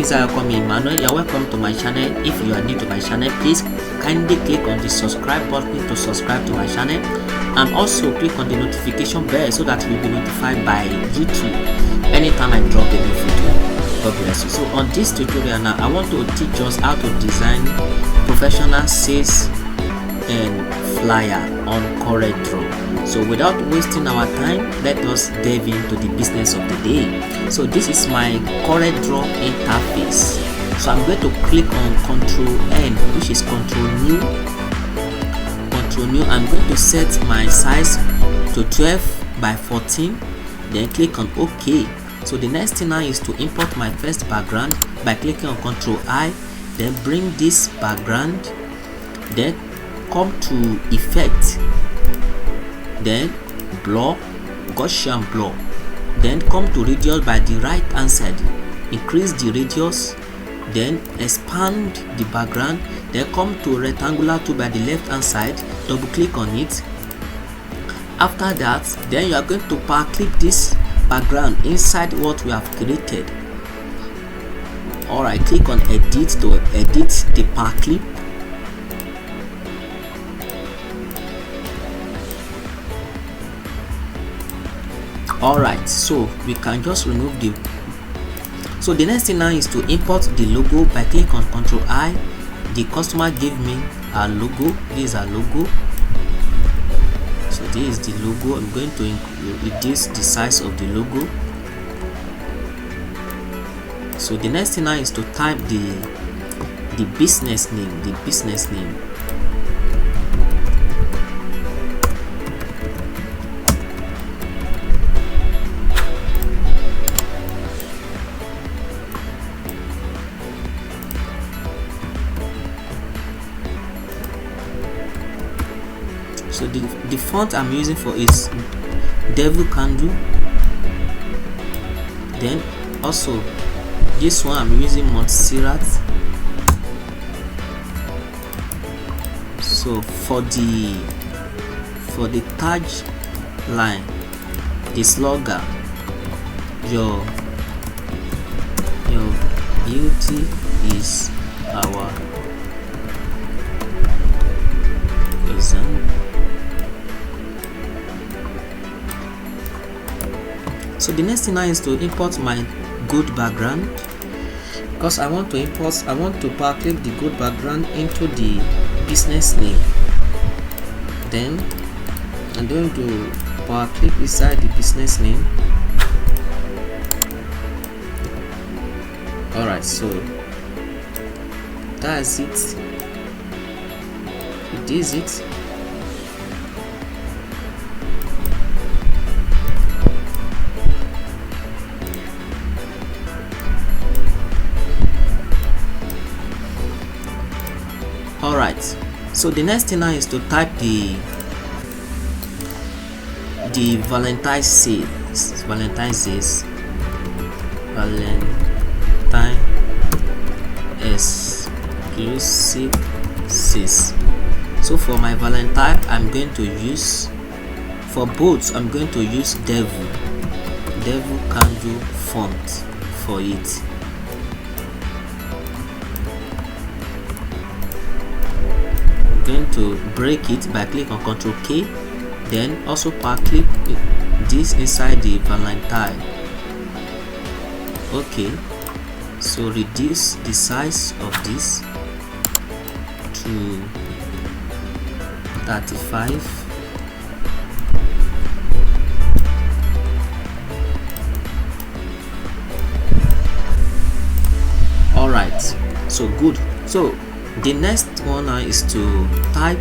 is welcome Emmanuel. You're welcome to my channel. If you are new to my channel, please kindly click on the subscribe button to subscribe to my channel, and also click on the notification bell so that you'll be notified by YouTube anytime I drop a new video. God bless you. So on this tutorial now, I want to teach us how to design professional sales and flyer on CorelDraw. So without wasting our time, let us dive into the business of the day. So this is my CorelDraw interface. So I'm going to click on Control N, which is Control New. I'm going to set my size to 12 by 14, then click on OK. So the next thing now is to import my first background by clicking on Control I, then bring this background, then come to Effect, then Blur, Gaussian blur, then come to Radius by the right hand side, increase the radius, then expand the background, then come to Rectangular tool by the left hand side, double click on it. After that, then you are going to power clip this background inside what we have created. Alright, click on Edit to edit the power clip. Alright, so we can just remove the. So the next thing now is to import the logo by click on Ctrl I. The customer gave me a logo. This is a logo. So this is the logo. I'm going to reduce the size of the logo. So the next thing now is to type the business name. So the font I'm using for is Devil Candle. Then also this one I'm using Montserrat. So for the tag line, the slogan, your beauty is our exam. So the next thing now is to import my good background, because I want to power clip the good background into the business name. Then I'm going to power clip inside the business name. Alright, so that's it. It is it. Alright, so the next thing now is to type the Valentine's sales, exclusive sales. So for my Valentine, I'm going to use, for both I'm going to use Devil Candle font for it. Going to break it by click on Ctrl K, then also power clip this inside the Valentine. Okay, so reduce the size of this to 35. Alright, so good. So the next one now is to type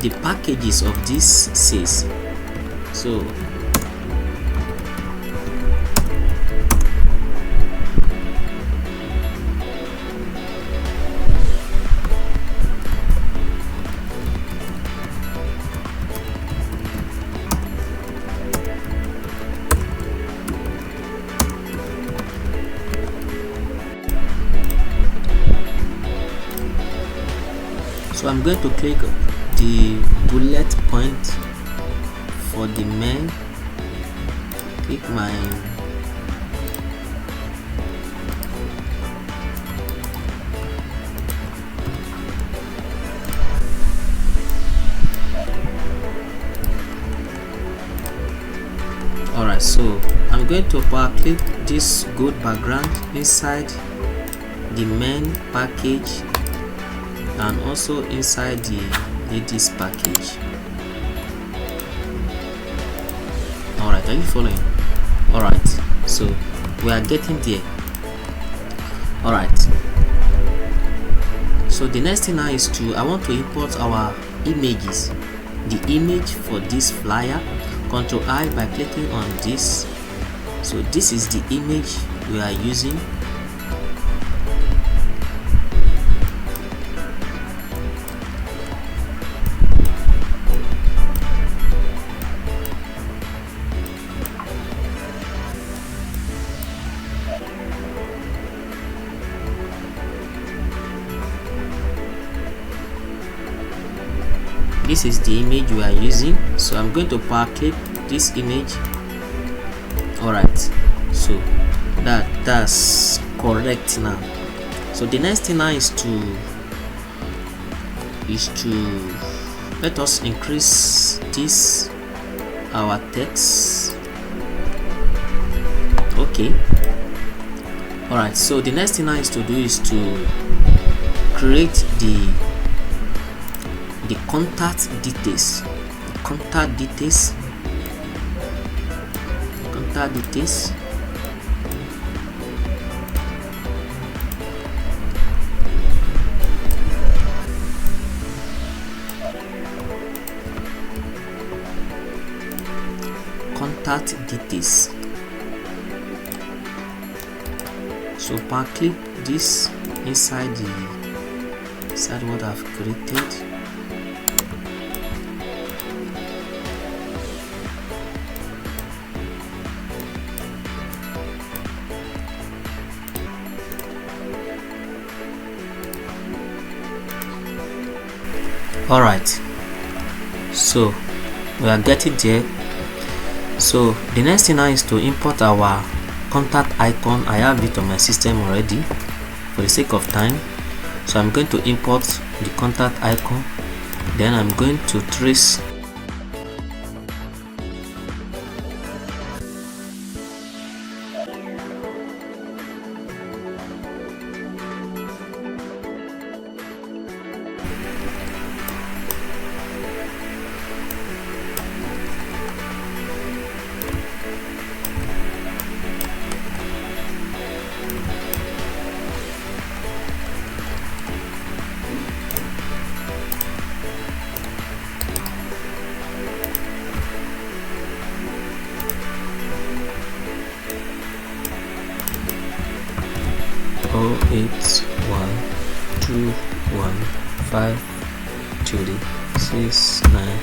the packages of this sales. So I'm going to click the bullet point for the men, click my So I'm going to power clip this gold background inside the main package and also inside the ladies package. Alright, are you following? Alright, so we are getting there. Alright, so the next thing now is I want to import our images, the image for this flyer. Ctrl I by clicking on this. So this is the image we are using. This is the image we are using, so I'm going to power clip this image. Alright, so that's correct now. So the next thing now is to let us increase this our text. Okay. Alright, so the next thing now is to do is to create the contact details. Contact details. Contact details. So power clip this inside what I've created. Alright, so we are getting there. So the next thing now is to import our contact icon. I have it on my system already for the sake of time. So I'm going to import the contact icon, then I'm going to trace oh 8 1 2 1 5 3 6 9.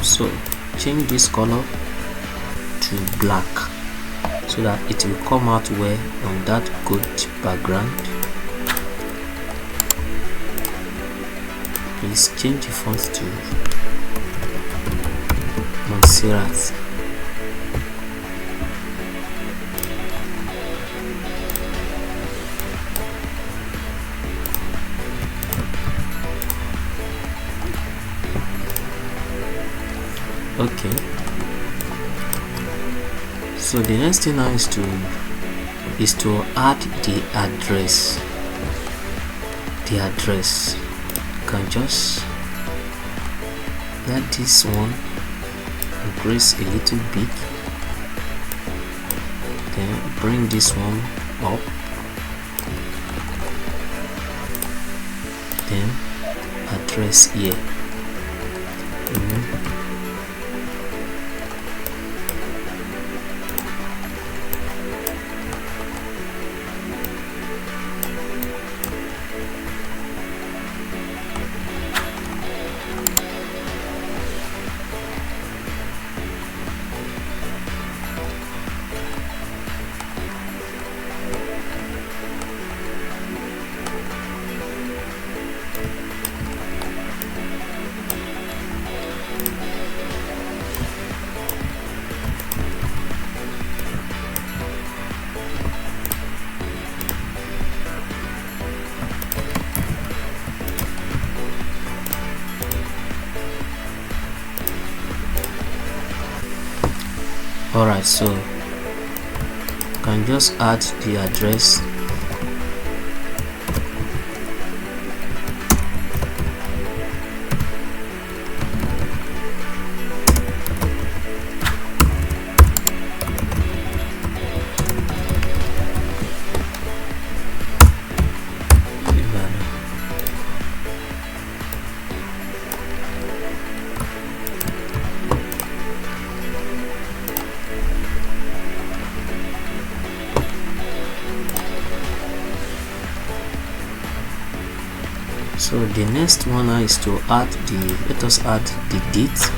So change this color to black so that it will come out well on that gold background. Please change the font to Montserrat. Okay, so the next thing now is to add the address. You can just let this one increase a little bit, then bring this one up, then address here. Alright, so you can just add the address. So the next one is to add let us add the date.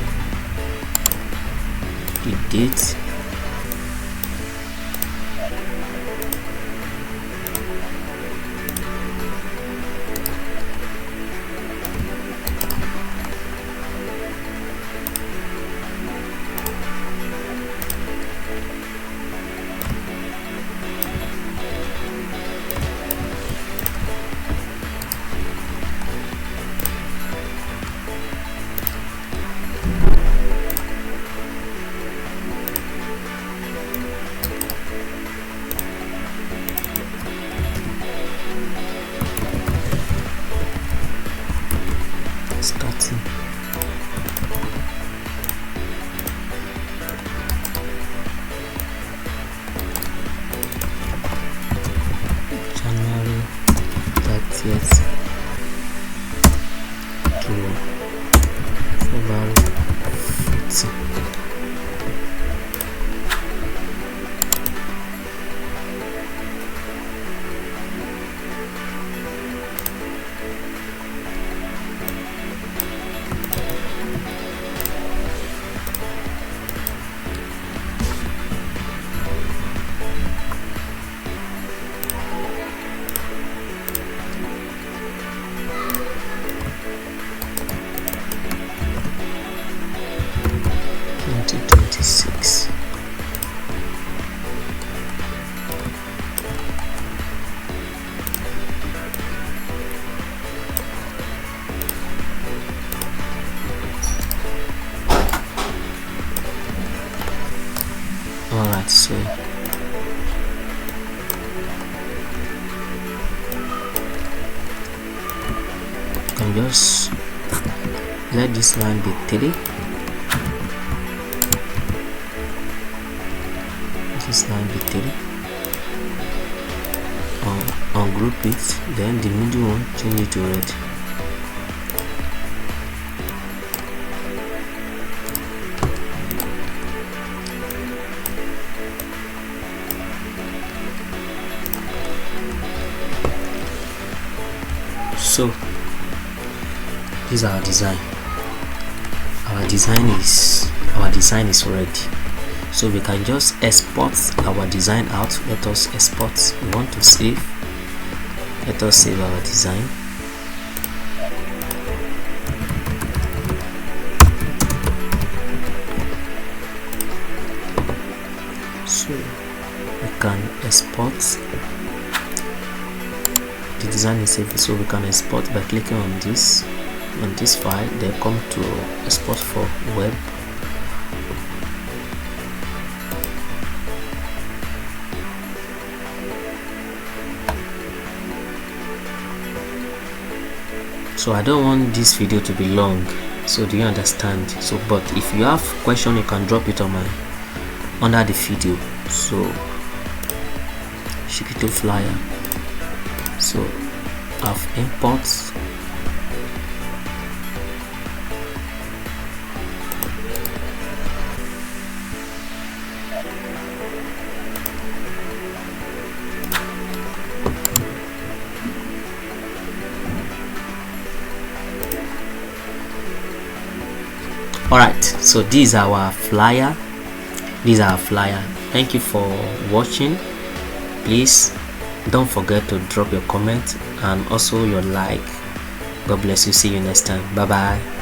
Starting. January 30th to February 14th. Alright, so you can just let this line be 3. This line be 3. Ungroup it, then the middle one change it to red. So this is our design. Our design is ready. So we can just export our design out. Let us export. We want to save. Let us save our design. So we can export. The design is saved, so we can export by clicking on this file, then come to export for web. So I don't want this video to be long, so do you understand? So but if you have question, you can drop it on under the video. So ship it to flyer. So I've imports. Alright, so this is our flyer. Thank you for watching. Please don't forget to drop your comment and also your like. God bless you. See you next time. Bye bye.